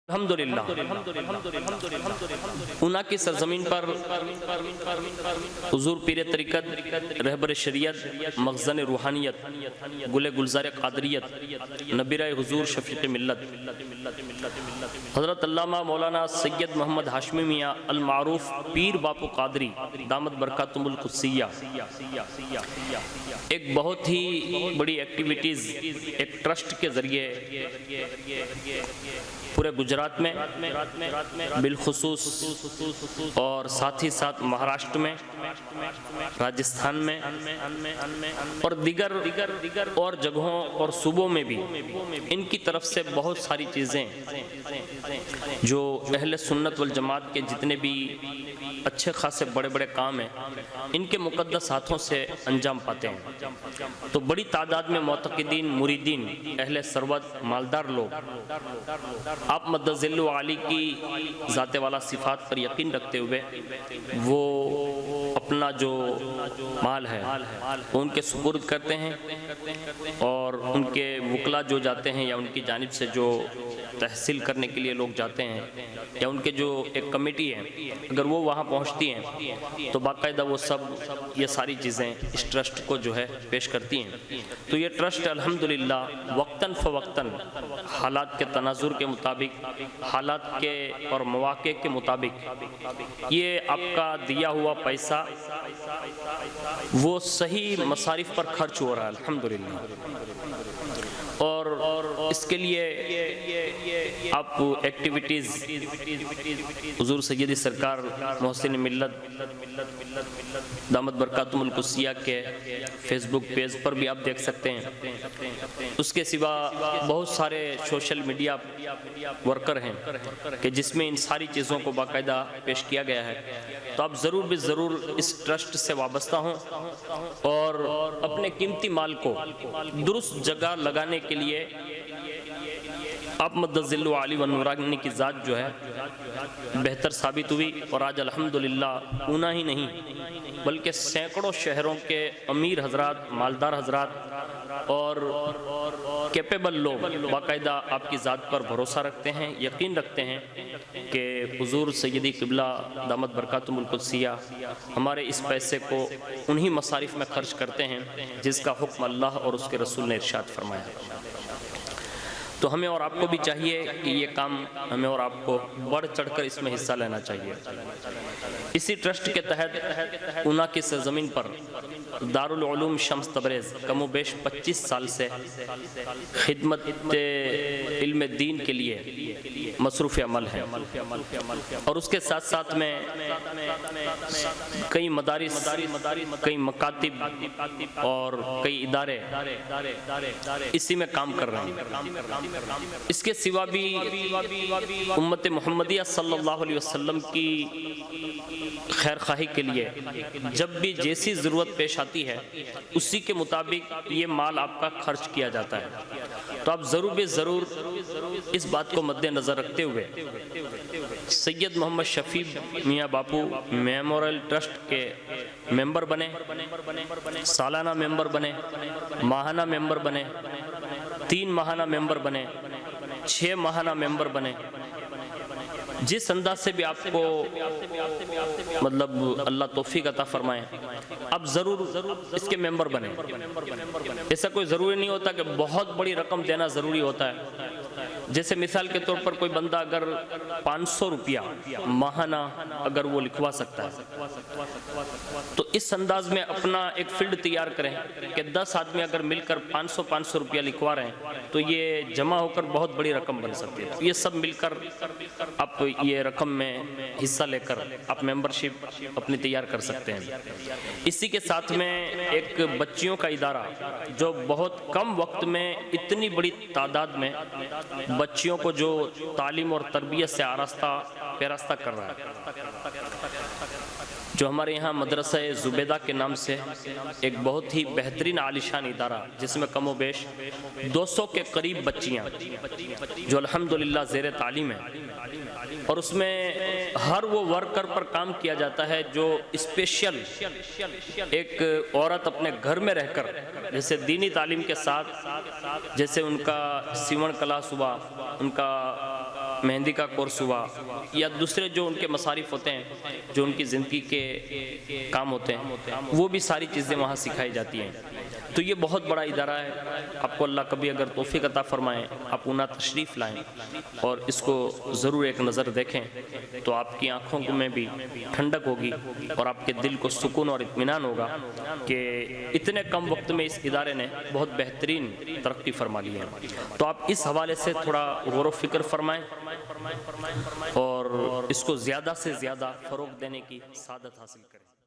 الحمدللہ اونا کی سرزمین پر حضور پیر طریقت رہبر شریعت مخزن روحانیت گل گلزار قادریت نبیرہ حضور شفیق ملت حضرت علامہ مولانا سید محمد ہاشمی میاں المعروف پیر باپو قادری دامت برکاتہم القدسیہ ایک بہت ہی بڑی ایکٹیویٹیز ایک ٹرسٹ کے ذریعے پورے گجرات میں بالخصوص اور ساتھ ہی ساتھ مہاراشٹر میں راجستھان میں اور دیگر اور جگہوں اور صوبوں میں بھی ان کی طرف سے بہت ساری چیزیں جو اہل سنت والجماعت کے جتنے بھی اچھے خاصے بڑے بڑے کام ہیں ان کے مقدس ہاتھوں سے انجام پاتے ہیں تو بڑی تعداد میں معتقدین مریدین اہل ثروت مالدار لوگ آپ مدد ذل و عالی کی ذات والا صفات پر یقین رکھتے ہوئے وہ اپنا جو مال ہے وہ ان کے سپرد کرتے ہیں اور ان کے وکلا جو جاتے ہیں یا ان کی جانب سے جو تحصیل کرنے کے لیے لوگ جاتے ہیں یا ان کے جو ایک کمیٹی ہے اگر وہ وہاں پہنچتی ہیں تو باقاعدہ وہ سب یہ ساری چیزیں اس ٹرسٹ کو جو ہے پیش کرتی ہیں تو یہ ٹرسٹ الحمدللہ وقتاً فوقتاً حالات کے تناظر کے مطابق حالات کے اور مواقع کے مطابق یہ آپ کا دیا ہوا پیسہ وہ صحیح مصارف پر خرچ ہو رہا ہے الحمدللہ اور اس کے لیے آپ ایکٹیویٹیز حضور سیدی سرکار محسن ملت دامت برکاتہم القدسیہ کے فیس بک پیج پر بھی آپ دیکھ سکتے ہیں اس کے سوا بہت سارے سوشل میڈیا ورکر ہیں کہ جس میں ان ساری چیزوں کو باقاعدہ پیش کیا گیا ہے تو آپ ضرور بھی ضرور اس ٹرسٹ سے وابستہ ہوں اور اپنے قیمتی مال کو درست جگہ لگانے کے لیے آپ مدد ذل و عالی و نورانی کی ذات جو ہے بہتر ثابت ہوئی اور آج الحمدللہ اونا ہی نہیں بلکہ سینکڑوں شہروں کے امیر حضرات مالدار حضرات اور کیپیبل لوگ باقاعدہ آپ کی ذات پر بھروسہ رکھتے ہیں یقین رکھتے ہیں کہ حضور سیدی قبلہ دامت برکاتہم القدسیہ ہمارے اس پیسے کو انہی مصارف میں خرچ کرتے ہیں جس کا حکم اللہ اور اس کے رسول نے ارشاد فرمایا تو ہمیں اور آپ کو بھی چاہیے کہ یہ کام ہمیں اور آپ کو بڑھ چڑھ کر اس میں حصہ لینا چاہیے اسی ٹرسٹ کے تحت اونا کی سرزمین پر دارالعلوم شمس تبریز کم و بیش 25 سال سے خدمت علم دین کے لیے مصروف عمل ہے اور اس کے ساتھ ساتھ میں کئی مدارس کئی مکاتب اور کئی ادارے اسی میں کام کر رہے ہیں اس کے سوا بھی امت محمدیہ صلی اللہ علیہ وسلم کی خیر خواہی کے لیے جب بھی جیسی ضرورت پیش آتی ہے اسی کے مطابق یہ مال آپ کا خرچ کیا جاتا ہے تو آپ ضرور بھی ضرور اس بات کو مد نظر رکھتے ہوئے سید محمد شفیع میاں باپو میموریل ٹرسٹ کے ممبر بنے سالانہ ممبر بنے ماہانہ ممبر بنے 3 ماہانہ ممبر بنے 6 ماہانہ ممبر بنے جس انداز سے بھی آپ کو مطلب اللہ توفیق عطا فرمائے آپ ضرور اس کے ممبر بنے ایسا کوئی ضروری نہیں ہوتا کہ بہت بڑی رقم دینا ضروری ہوتا ہے جیسے مثال کے طور پر کوئی بندہ اگر 500 روپیہ ماہانہ اگر وہ لکھوا سکتا ہے تو اس انداز میں اپنا ایک فیلڈ تیار کریں کہ 10 آدمی اگر مل کر 500 روپیہ لکھوا رہے ہیں تو یہ جمع ہو کر بہت بڑی رقم بن سکتی ہے یہ سب مل کر آپ یہ رقم میں حصہ لے کر آپ ممبرشپ اپنی تیار کر سکتے ہیں اسی کے ساتھ میں ایک بچیوں کا ادارہ جو بہت کم وقت میں اتنی بڑی تعداد میں بچیوں کو جو تعلیم اور تربیت سے پیراستہ کر رہا ہے جو ہمارے یہاں مدرسہ زبیدہ کے نام سے ایک بہت ہی بہترین عالیشان ادارہ جس میں کم و بیش 200 کے قریب بچیاں جو الحمدللہ زیر تعلیم ہیں اور اس میں ہر وہ ورکر پر کام کیا جاتا ہے جو اسپیشل ایک عورت اپنے گھر میں رہ کر جیسے دینی تعلیم کے ساتھ جیسے ان کا سیون کلاس ہوا ان کا مہندی کا کورس ہوا یا دوسرے جو ان کے مصارف ہوتے ہیں، جو ان کی زندگی کے کام ہوتے ہیں، وہ بھی ساری چیزیں وہاں سکھائی جاتی ہیں۔ تو یہ بہت بڑا ادارہ ہے۔ آپ کو اللہ کبھی اگر توفیق عطا فرمائیں، آپ اونا تشریف لائیں اور اس کو ضرور ایک نظر دیکھیں تو آپ کی آنکھوں میں بھی ٹھنڈک ہوگی اور آپ کے دل کو سکون اور اطمینان ہوگا کہ اتنے کم وقت میں اس ادارے نے بہت بہترین ترقی فرما لی ہے۔ تو آپ اس حوالے سے تھوڑا غور و فکر فرمائیں اور اس کو زیادہ سے زیادہ فروغ دینے کی سعادت حاصل کریں۔